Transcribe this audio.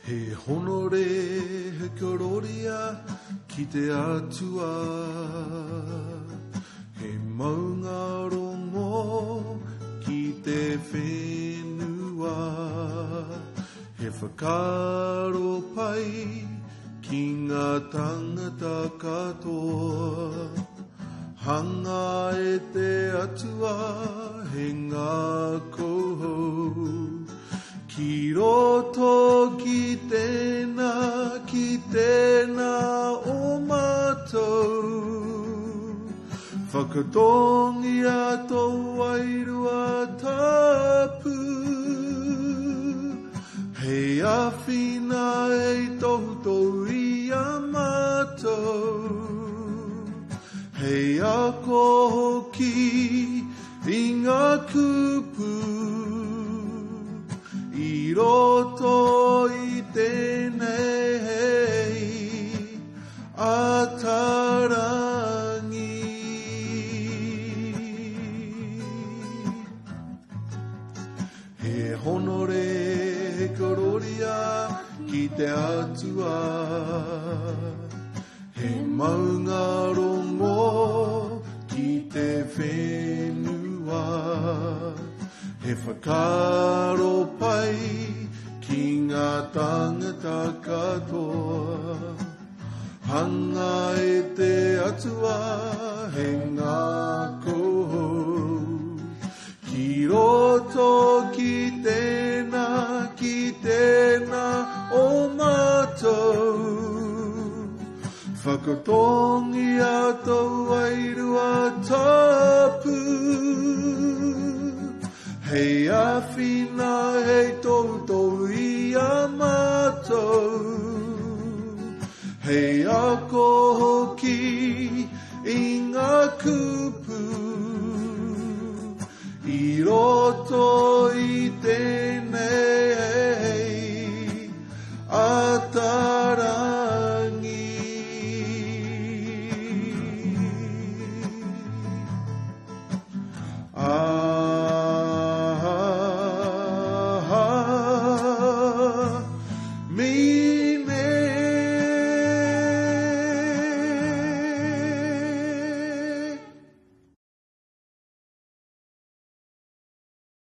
He honore he kororia ki te atua. He maunga rongo ki te whenua. He whakaro pai ki ngā tangata katoa. Hanga e te atua he ngā kohou. Ki roto ki tēnā o mātou. Whakatongi atou wairua tapu. Hei awhina e toutou I a mātou. Hei ako hoki I ngā kupu. I roto I tēnei atarangi. He honore he kororia ki te atua. He maunga rongo ki te whenua. He whakaro pai ki ngā tangata katoa. Hanga e te atua he ngā kohou. Ki roto ki tēnā o mātou. Whakatongi atou wairua tapu. Hei awhina hei toutou I a mātou. Hei ako hoki I ngā ku.